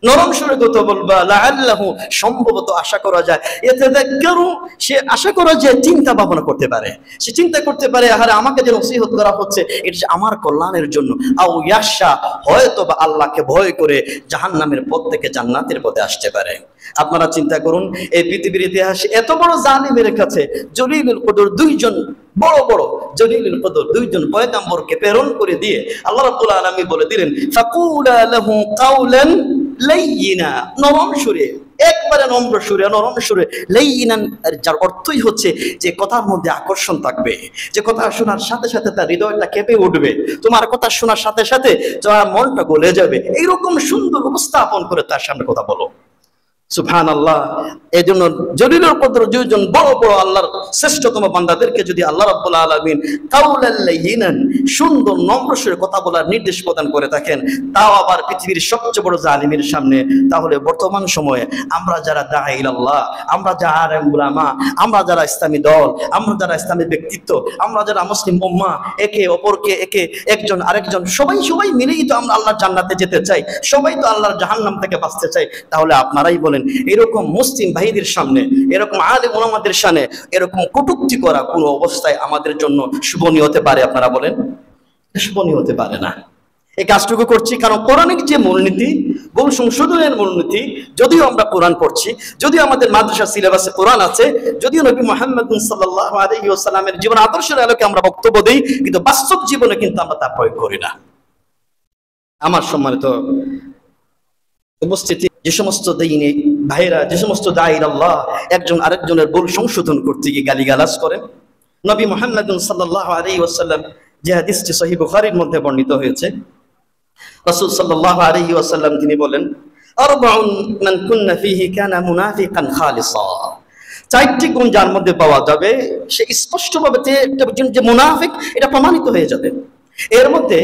নরম সুরে কথা বলবা। লাআল্লাহু, সম্ভবত আশা করা যায়, ইয়াতাযাক্কারু, সে আশা করা যায় চিন্তা ভাবনা করতে পারে, সে চিন্তা করতে পারে, আরে আমাকে যে নসিহত করা হচ্ছে এটা আমার কল্যাণের জন্য। আও ইয়াশা, হয়তো বা আল্লাহকে ভয় করে জাহান্নামের পথ থেকে জান্নাতের পথে আসতে পারে। আপনারা চিন্তা করুন, এই পৃথিবীর ইতিহাসে এত বড় জালিমের কাছে জলিলুল কদর 2 জন বড় বড় জলিলুল কদর 2 জন পয়গম্বরকে প্রেরণ করে দিয়ে আল্লাহ রাব্বুল আলামিন বলে দিলেন, ফাকুলা লাহু কাওলান লাইয়িনা, নরম সুরে, একবারে নম্র সুরে, নরম সুরে। লাইয়িনান, যার অর্থই হচ্ছে যে কথার মধ্যে আকর্ষণ থাকবে, যে কথা শোনার সাথে সাথে তার হৃদয়টা কেঁপে উঠবে, তোমার কথা শোনার সাথে সাথে তোমার মনটা গলে যাবে। এইরকম সুন্দর উপস্থাপন করে তার সামনে কথা বলো। সুবহানাল্লাহ। এই জন্য জলিলুল কদর 2 জন বড় বড় আল্লাহর শ্রেষ্ঠতম বান্দাদেরকে যদি আল্লাহ রাব্বুল আলামিন কাওলাল লাইয়িনান, সুন্দর নম্র সুরে কথা বলার নির্দেশ প্রদান করে থাকেন, তাও আবার পৃথিবীর সবচেয়ে বড় জালিমের সামনে, তাহলে বর্তমান সময়ে আমরা যারা দাঈ ইলাল্লাহ, আমরা যারা আলেম উলামা, আমরা যারা ইসলামী দল, আমরা যারা ইসলামী ব্যক্তিত্ব, আমরা যারা মুসলিম উম্মাহ, একে অপরকে একজন আরেকজন সবাই মিলেই তো আমরা আল্লাহর জান্নাতে যেতে চাই, সবাই তো আল্লাহর জাহান্নাম থেকে বাঁচতে চাই। তাহলে আপনারাই বলেন, এরকম মুসলিম ভাইদের সামনে, এরকম আলেম উলামাদের সামনে এরকম কটূক্তি করা কোন অবস্থায় আমাদের জন্য শুভনীয় হতে পারে? আপনারা বলেন, শুভনীয় হতে পারে না। এই কাজটুকু করছি কারণ কোরআনিক যে মূলনীতি, ভুল সংশোধনের মূলনীতি, যদিও আমরা কোরআন পড়ছি, যদিও আমাদের মাদ্রাসা সিলেবাসে কোরআন আছে, যদিও নবী মুহাম্মদ সাল্লাল্লাহু আলাইহি ওয়াসাল্লামের জীবন আদর্শের আলোকে আমরা বক্তব্য দেই, কিন্তু বাস্তব জীবনে কিন্তু আমরা তা প্রয়োগ করি না। আমার সম্মানিত উপস্থিতি, যে সমস্ত দ্বীনী ভাইরা, যে সমস্ত দাঈ আল্লাহ একজন আরেকজনের ভুল সংশোধন করতে গিয়ে গালিগালাজ করেন, নবী মুহাম্মদ সাল্লাল্লাহু আলাইহি ওয়াসাল্লাম যে হাদিসটি সহিহ বুখারীর মধ্যে বর্ণিত হয়েছে, রাসূল সাল্লাল্লাহু আলাইহি ওয়াসাল্লাম তিনি বলেন, আরবাউন মান কুন্না ফীহি কানা মুনাফিকান খালিসা। 4টি গুণ যার মধ্যে পাওয়া যাবে, সে স্পষ্টভাবে যে মুনাফিক, এটা প্রমাণিত হয়ে যাবে। এর মধ্যে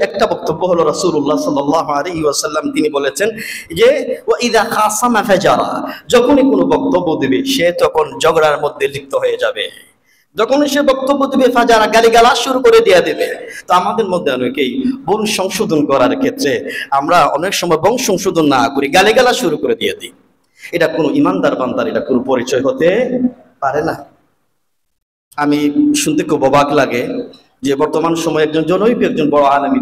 একটা বক্তব্য হলো রাসূলুল্লাহ সাল্লাল্লাহু আলাইহি ওয়াসাল্লাম তিনি বলেছেন যে ওয়া ইযা খাসামা ফাজারা, যখনই কোনো বক্তব্য দেবে সে তখন ঝগড়ার মধ্যে লিপ্ত হয়ে যাবে। যখন সে বক্তব্য দেবে ফাজারা, গালিগালাজ শুরু করে দেবে। তো আমাদের মধ্যে অনেকেই ভুল সংশোধন করার ক্ষেত্রে আমরা অনেক সময় বং সংশোধন না করি, গালিগালাজ শুরু করে দিয়ে দিই। এটা কোনো ইমানদার বান্দার এটা কোনো পরিচয় হতে পারে না। আমি শুনতে খুব অবাক লাগে যে বর্তমান সময়ে একজন জনৈক একজন বড় আলেম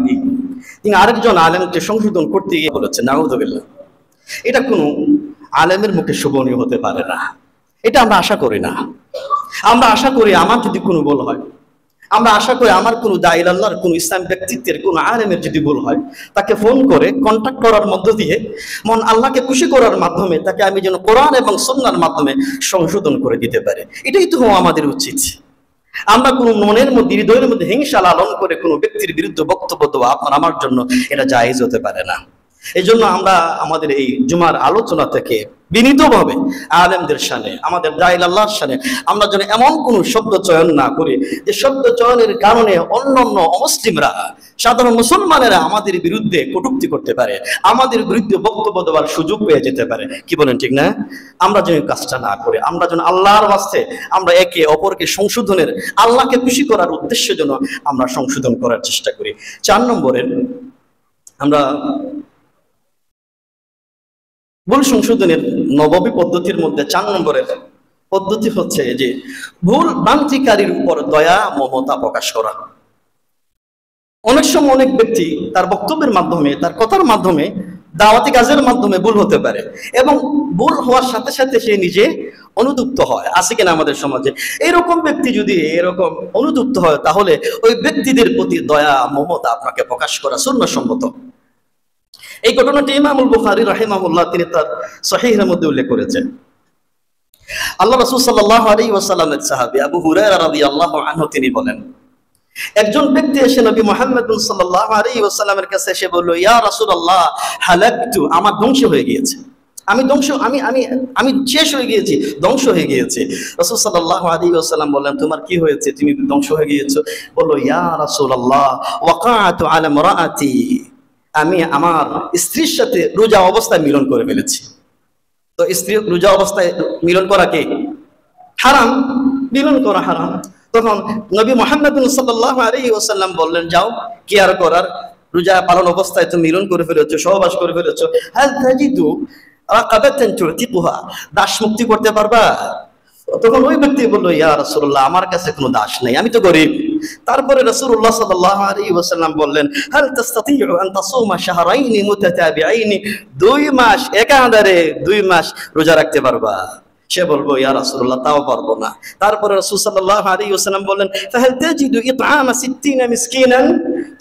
তিনি আরেকজন আলেমকে সংশোধন করতে গিয়ে বলেছেন নাউযুবিল্লাহ। এটা কোনো আলেমের মুখে শোভনীয় হতে পারে না। এটা আমরা আশা করি না। আমরা আশা করি আমার যদি কোনো ভুল হয়, আমরা আশা করি আমার কোনো দায়ীর আল্লাহর কোনো ইসলাম ব্যক্তিত্বের কোনো আলেমের যদি ভুল হয়, তাকে ফোন করে কন্ট্যাক্ট করার মধ্য দিয়ে মন আল্লাহকে খুশি করার মাধ্যমে তাকে আমি যেন কোরআন এবং সুন্নাহর মাধ্যমে সংশোধন করে দিতে পারি। এটাই তো আমাদের উচিত। আমরা কোনো মনের মধ্যে হৃদয়ের মধ্যে হিংসা লালন করে কোনো ব্যক্তির বিরুদ্ধে বক্তব্য দেওয়া আপনার আমার জন্য এটা জায়েজ হতে পারে না। এই জন্য আমরা আমাদের এই জুমার আলোচনা থেকে বিনীতভাবে আলেমদের শানে, আমাদের দায়ীর আল্লাহর শানে আমরা যেন এমন কোনো শব্দ চয়ন না করি যে শব্দ চয়নের কারণে অন্যান্য অমুসলিমরা, সাধারণ মুসলমানেরা আমাদের বিরুদ্ধে কটূক্তি করতে পারে, আমাদের বিরুদ্ধে বক্তব্য দেওয়ার সুযোগ পেয়ে যেতে পারে। কি বলেন, ঠিক না? আমরা যেন কাজটা না করি, আমরা যেন আল্লাহর ওয়াস্তে আমরা একে অপরকে সংশোধনের, আল্লাহকে খুশি করার উদ্দেশ্যে যেন আমরা সংশোধন করার চেষ্টা করি। 4 নম্বরের আমরা ভুল সংশোধনের নববী পদ্ধতির মধ্যে 4 নম্বরের পদ্ধতি হচ্ছে যে ভুল ভ্রান্তিকারীর উপর দয়া মমতা প্রকাশ করা। অনেক সময় অনেক ব্যক্তি তার বক্তব্যের মাধ্যমে, তার কথার মাধ্যমে, দাওয়াতি কাজের মাধ্যমে ভুল হতে পারে এবং ভুল হওয়ার সাথে সাথে সে নিজে অনুতপ্ত হয়। আছে কিনা আমাদের সমাজে এরকম ব্যক্তি? যদি এরকম অনুতপ্ত হয় তাহলে ওই ব্যক্তিদের প্রতি দয়া মমতা আপনাকে প্রকাশ করা সুন্নাহসম্মত। এই ঘটনাটি ইমামুল বুখারী রাহিমাহুল্লাহ তিনি তার সহিহের মধ্যে উল্লেখ করেছেন। আল্লাহ রাসূল সাল্লাল্লাহু আলাইহি ওয়াসাল্লামের সাহাবী আবু হুরায়রা রাদিয়াল্লাহু আনহু তিনি বলেন, একজন ব্যক্তি এসে নবী মুহাম্মদ সাল্লাল্লাহু আলাইহি ওয়াসাল্লামের কাছে এসে বলল, ইয়া রাসূলুল্লাহ হালাকতু, আমার ধ্বংস হয়ে গিয়েছে, আমি শেষ হয়ে গিয়েছি, ধ্বংস হয়ে গিয়েছে। রাসূল সাল্লাল্লাহু আলাইহি ওয়াসাল্লাম বললেন, তোমার কি হয়েছে, তুমি ধ্বংস হয়ে গিয়েছো? বলল, ইয়া রাসূলুল্লাহ ওয়াকাতু আলা ইমরাআতি, আমি আমার স্ত্রীর সাথে রোজা অবস্থায় মিলন করে ফেলেছি। তো স্ত্রী রোজা অবস্থায় মিলন করা কি হারাম, মিলন করা হারাম। তখন নবী মুহাম্মদ সাল্লাল্লাহু আলাইহি ওয়াসাল্লাম বললেন, যাও, কি আর করার, রোজা পালন অবস্থায় তো মিলন করে ফেলেছো, সহবাস করে ফেলেছো, হাল তাজিদু রাকাবাতান তুতিকুহা, দাস মুক্তি করতে পারবা? তখন ওই ব্যক্তি বলল, ইয়া রাসূলুল্লাহ আমার কাছে কোনো দাস নেই, আমি তো গরীব। তারপরে রাসূলুল্লাহ সাল্লাল্লাহু আলাইহি ওয়াসাল্লাম বললেন, হাল তাস্তাতিউ আন তাসুমা শাহরাইনি মুতাতাবিআইনি, 2 মাস একাধারে 2 মাস রোজা রাখতে পারবা? সে বলবো, ইয়া রাসূলুল্লাহ তাও পারবো না। তারপরে রাসূল সাল্লাল্লাহু আলাইহি ওয়াসাল্লাম বললেন, ফাহাল তাজিদু ইতআমা 60 মিসকিনান,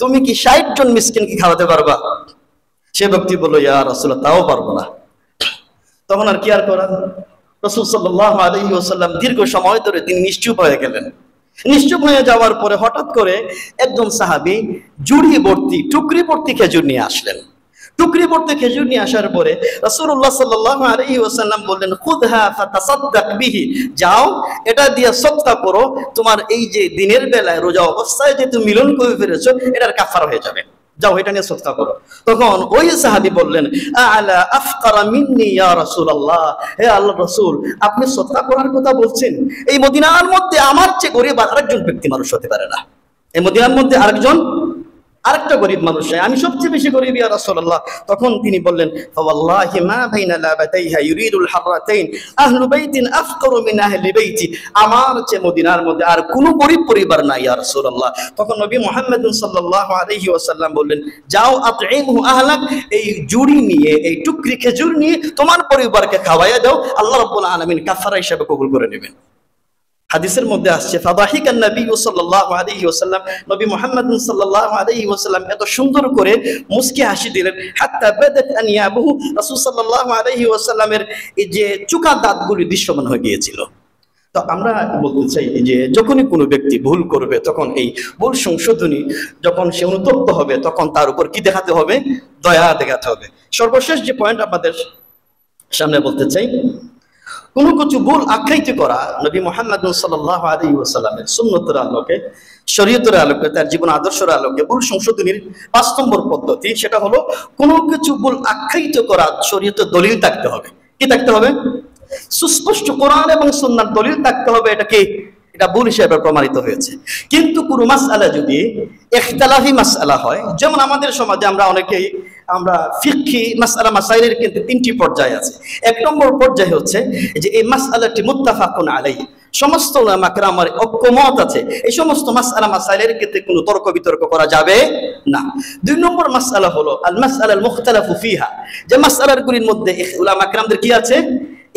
তুমি কি 60 জন মিসকিনকে খাওয়াতে পারবা? সে ব্যক্তি বলল, ইয়া রাসূলুল্লাহ তাও পারবো না। তখন আর কি আর করা? রাসূল সাল্লাল্লাহু আলাইহি ওয়াসাল্লাম দীর্ঘ সময় ধরে তিনি নিশ্চুপ হয়ে গেলেন। নিশ্চুপ হয়ে যাওয়ার পরে হঠাৎ করে একজন সাহাবী জুড়ি ভর্তি, টুকরি ভর্তি খেজুর নিয়ে আসলেন। টুকরি ভর্তি খেজুর নিয়ে আসার পরে রাসূলুল্লাহ সাল্লাল্লাহু আলাইহি ওয়াসাল্লাম বললেন, খুযহা ফাতাসাদদাক বিহি, যাও এটা দিয়ে সদকা করো, তোমার এই যে দিনের বেলায় রোজা অবস্থায় যে তুমি মিলন করে ফেলেছো এটার কাফারা হয়ে যাবে, যাও এটা নিয়ে সদকা করো। তখন ওই সাহাবী বললেন, আলা আফকারা মিন্নি ইয়া রাসূলুল্লাহ, হে আল্লাহর রাসূল আপনি সদকা করার কথা বলছেন, এই মদিনার মধ্যে আমার চেয়ে গরিব আরেকজন ব্যক্তি মানুষ হতে পারে না, এই মদিনার মধ্যে আরেকটা গরিব মানুষ, আমি সবচেয়ে বেশি গরিব ইয়া রাসূলুল্লাহ। তখন তিনি বললেন, ফাওয়াল্লাহি মা বাইনা লাবাতাইহা ইউরিদুল হাররাতাইন আহলু বাইতিন আফকারু মিন আহলি বাইতি, আমার চেয়ে মদিনার মধ্যে আর কোনো গরিব পরিবার নাই ইয়া রাসূলুল্লাহ। তখন নবী মুহাম্মদ সাল্লাল্লাহু আলাইহি ওয়াসাল্লাম বললেন, যাও আতইমহু আহলাক, এই জুড়ি নিয়ে, এই টুকরি খেজুর নিয়ে তোমার পরিবারকে খাওয়াইয়া দাও, আল্লাহ রাব্বুল আলামিন কাফারা হিসেবে কবুল করে নেবেন। হাদিসের মধ্যে আসছে, ফাদাহিকান নবী সাল্লাল্লাহু আলাইহি ওয়াসাল্লাম, নবী মুহাম্মদ সাল্লাল্লাহু আলাইহি ওয়াসাল্লাম এত সুন্দর করে মুস্কি হাসি দিলেন, হাত্তা বাদাত আনিয়াবহু, রাসূল সাল্লাল্লাহু আলাইহি ওয়াসাল্লামের এই যে চোখা দাঁতগুলি দৃশ্যমান হয়ে গিয়েছিল। তো আমরা বলতে চাই যে যখনই কোনো ব্যক্তি ভুল করবে তখন এই ভুল সংশোধনী, যখন সে অনুতপ্ত হবে তখন তার উপর কি দেখাতে হবে? দয়া দেখাতে হবে। সর্বশেষ যে পয়েন্ট আপনাদের সামনে বলতে চাই, কোনো কিছু ভুল আখ্যায়িত করা নবী মুহাম্মদ সাল্লাল্লাহু আলাইহি ওয়াসাল্লামের সুন্নতের আলোকে, শরীয়তের আলোকে, তার জীবন আদর্শের আলোকে ভুল সংশোধনের 5 নম্বর পদ্ধতি, সেটা হলো কোনো কিছু ভুল আখ্যায়িত করা শরীয়তের দলিল থাকতে হবে। কি থাকতে হবে? সুস্পষ্ট কোরআন এবং সুন্নাহর দলিল থাকতে হবে। এটা ভুল হিসেবে প্রমাণিত হয়েছে। কিন্তু কোনো মাসআলা যদি ইখতিলাফি মাসআলা হয়, যেমন আমাদের সমাজে আমরা ফিকহি মাসআলা মাসাইলের কিন্তু 3টি পর্যায় আছে। 1 নম্বর পর্যায় হচ্ছে যে এই মাসআলাটি মুত্তাফাকুন আলাইহি, সমস্ত উলামা কেরামের ঐক্যমত আছে, এই সমস্ত মাসআলা মাসাইলের ক্ষেত্রে কোনো তর্ক বিতর্ক করা যাবে না। 2 নম্বর মাসআলা হলো আল মাসআলা আল মুখতালাফু ফিহা, যে মাসআলাগুলির মধ্যে উলামা কেরামদের কি আছে?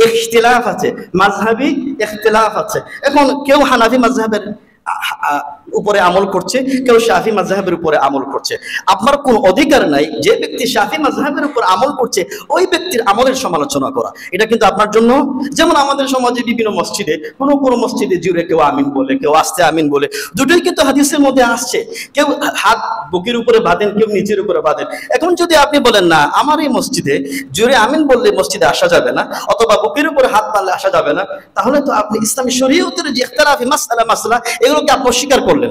ইখতিলাফ আছে, মাযহাবি ইখতিলাফ আছে। এখন কেউ হানাফি মাযহাবের উপরে আমল করছে, কেউ শাফি মাযহাবের উপরে আমল করছে। আপনার কোন অধিকার নাই যে ব্যক্তি শাফি মাযহাবের উপর আমল করছে ওই ব্যক্তির আমলের সমালোচনা করা। এটা কিন্তু আপনার জন্য, যেমন আমাদের সমাজে বিভিন্ন মসজিদে কোন মসজিদে জুড়ে কেউ আমিন বলে, কেউ আস্তে আমিন বলে, দুটোই কিন্তু হাদিসের মধ্যে আসছে। কেউ হাত বুকের উপরে বাঁধেন, কেউ নিচের উপরে বাঁধেন। এখন যদি আপনি বলেন না আমার এই মসজিদে জুড়ে আমিন বললে মসজিদে আসা যাবে না, অথবা বুকের উপরে হাত বাঁধলে আসা যাবে না, তাহলে তো আপনি ইসলামী শরীয়তের যে ইখতিলাফি মাসআলা এগুলোকে আপনি অস্বীকার করলেন।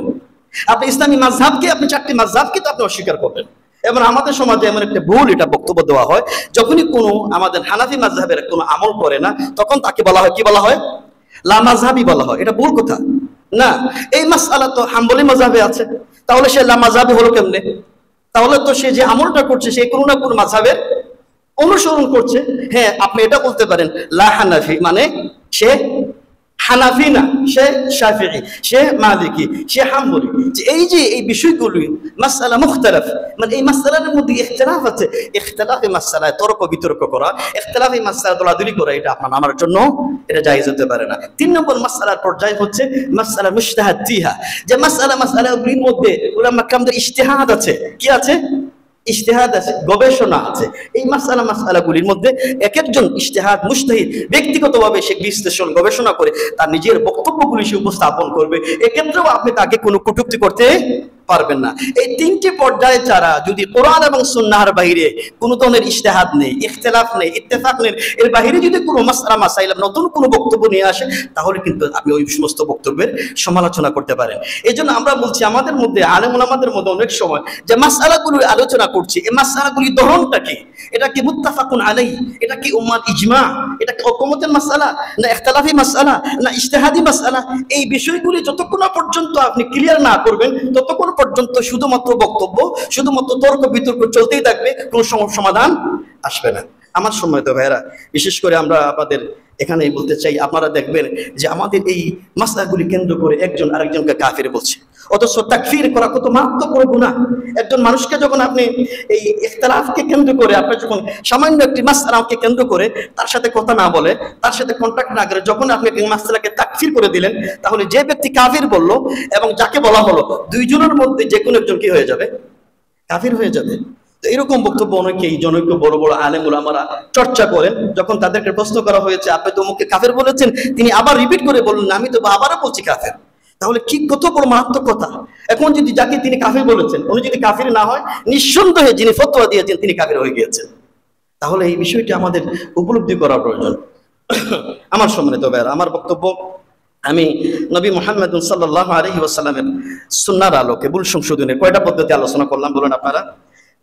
আপনি ইসলামী মাযহাবকে, আপনি 4টি মাযহাবকে তো আপনি অস্বীকার করলেন। এবং আমাদের সমাজে এমন একটা ভুল এটা বক্তব্য দেওয়া হয়, যখনই কোনো আমাদের হানাফি মাযহাবের কোনো আমল করে না, তখন তাকে বলা হয়, কি বলা হয়? লা মাযহাবি বলা হয়। এটা ভুল কথা না। এই মাসআলা তো হাম্বলি মাযহাবে আছে, তাহলে সে লা মাযহাবি হলো কেমনে? তাহলে তো সে যে আমলটা করছে সে কোনো না কোনো মাযহাবের অনুসরণ করছে। হ্যাঁ, আপনি এটা বলতে পারেন লা হানাফি মানে সে হানাফি না, সে শাফিঈ, সে মালিকি, সে হাম্বলি। যে এই বিষয়গুলি মাসআলা মুখতালাফ, মানে এই মাসআলার মধ্যে ইখতিলাফ আছে, ইখতিলাফি মাসআলায় তর্ক বিতর্ক করা, ইখতিলাফি মাসআলা দলাদলি করা, এটা আমার জন্য এটা জায়েজ হতে পারে না। 3 নম্বর মাসআলার পর্যায় হচ্ছে মাসআলা মুজতাহাদ ফিহা, যে মাসআলাগুলির মধ্যে উলামা কেরামদের ইজতিহাদ আছে। কি আছে? ইজতিহাদ আছে, গবেষণা আছে। এই মাসআলাগুলির মধ্যে এক একজন ইজতিহাদ মুজতাহিদ ব্যক্তিগতভাবে সে বিশ্লেষণ গবেষণা করে তার নিজের বক্তব্যগুলি সে উপস্থাপন করবে। এক্ষেত্রেও আপনি তাকে কোনো কটূক্তি করতে পারবেন না। এই 3টি পর্যায়ে ছাড়া যদি কোরআন এবং সুন্নাহর বাইরে কোনো ধরনের ইজতিহাদ নেই, ইখতিলাফ নেই, ইত্তেফাক নেই, এর বাইরে যদি কোনো মাসাইল নতুন কোনো বক্তব্য নিয়ে আসে, তাহলে কিন্তু আপনি ওই সমস্ত বক্তব্যের সমালোচনা করতে পারেন। এই জন্য আমরা বলছি আমাদের মধ্যে, আলেম ওলামাদের মধ্যে অনেক সময় যে মাসআলাগুলো আলোচনা করছি, এই মাসআলাগুলির ধরনটা কি? এটা কি মুত্তাফাকুন আলাইহি? এটা কি উম্মাত ইজমা? এটা কি ঐকমতের মাসআলা, না ইখতিলাফি মাসআলা, না ইজতিহাদি মাসআলা? এই বিষয়গুলি যতক্ষণ পর্যন্ত আপনি ক্লিয়ার না করবেন, ততক্ষণ পর্যন্ত শুধুমাত্র বক্তব্য, শুধুমাত্র তর্ক বিতর্ক চলতেই থাকবে, কোনো সমাধান আসবে না। আমার সময় তো ভাইরা, বিশেষ করে আমরা আপনাদের এখানেই বলতে চাই, আপনারা দেখবেন যে আমাদের এই মাসআলাগুলি কেন্দ্র করে একজন আরেকজনকে কাফির বলছে, অথচ তাকফির করা কত মারাত্মক বড় গুনাহ। একজন মানুষকে যখন আপনি এই ইখতিলাফকে কেন্দ্র করে, আপনি যখন সামান্য একটি মাসআলাকে কেন্দ্র করে তার সাথে কথা না বলে, তার সাথে কন্টাক্ট না করে যখন আপনি এই মাসআলাকে তাকফির করে দিলেন, তাহলে যে ব্যক্তি কাফির বলল এবং যাকে বলা হলো, দুইজনের মধ্যে যে কোনো একজন কি হয়ে যাবে? কাফির হয়ে যাবে। তো এরকম বক্তব্য অনেকেই জনৈক বড় বড় আলেম ওলামারা চর্চা করেন। যখন তাদেরকে প্রশ্ন করা হয়েছে আপনি তো অমুককে কাফের বলেছেন, তিনি আবার রিপিট করে বললেন আমি তো আবারও বলছি কাফের। তাহলে কি কত বড় মারাত্মক কথা! এখন যদি যাকে তিনি কাফির বলেছেন উনি যদি কাফির না হয়, নিঃসন্দেহে যিনি ফতোয়া দিয়েছেন তিনি কাফির হয়ে গিয়েছেন। তাহলে এই বিষয়টি আমাদের উপলব্ধি করা প্রয়োজন। আমার সম্মানিত ভাইরা, আমার বক্তব্য আমি নবী মুহাম্মদ সাল্লাল্লাহু আলাইহি ওয়াসাল্লামের সুন্নাহর আলোকে ভুল সংশোধনের কয়টা পদ্ধতি আলোচনা করলাম বলেন আপনারা?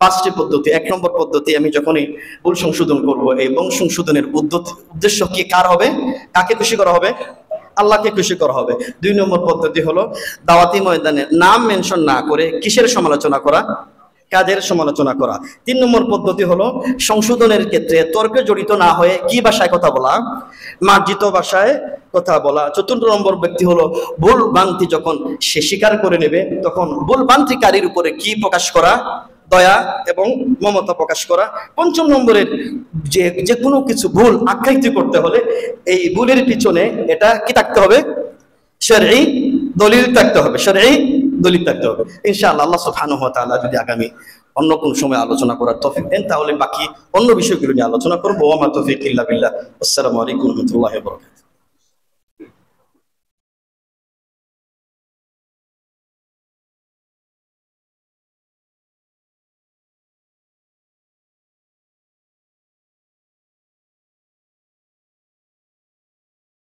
5টি পদ্ধতি। 1 নম্বর পদ্ধতি, আমি যখনই ভুল সংশোধন করব, এই ভুল সংশোধনের উদ্দেশ্য কি কার হবে? কাকে খুশি করা হবে? আল্লাহকে খুশি করা হবে। 2 নম্বর পদ্ধতি হলো দাওয়াতি ময়দানে নাম মেনশন না করে কিসের সমালোচনা করা? কাজের সমালোচনা করা। 3 নম্বর পদ্ধতি হলো সংশোধনের ক্ষেত্রে তর্কে জড়িত না হয়ে কি ভাষায় কথা বলা? মার্জিত ভাষায় কথা বলা। 4 নম্বর ব্যক্তি হলো ভুল ভ্রান্তি যখন সে স্বীকার করে নেবে, তখন ভুল ভ্রান্তিকারীর উপরে কি প্রকাশ করা? দয়া এবং মমতা প্রকাশ করা। 5 নম্বরের যে কোনো কিছু ভুল আখ্যায়িত করতে হলে এই ভুলের পিছনে এটা কি থাকতে হবে? শরঈ দলিল থাকতে হবে, শরঈ দলিল থাকতে হবে। ইনশাআল্লাহ আল্লাহ সুবহানাহু ওয়া তাআলা যদি আগামী অন্য কোন সময় আলোচনা করার তৌফিক দেন, তাহলে বাকি অন্য বিষয়গুলো নিয়ে আলোচনা করব। ওয়া মা তৌফিক ইল্লা বিল্লাহ। আসসালামু আলাইকুম ওয়া রাহমাতুল্লাহি ওয়া বারাকাতুহু।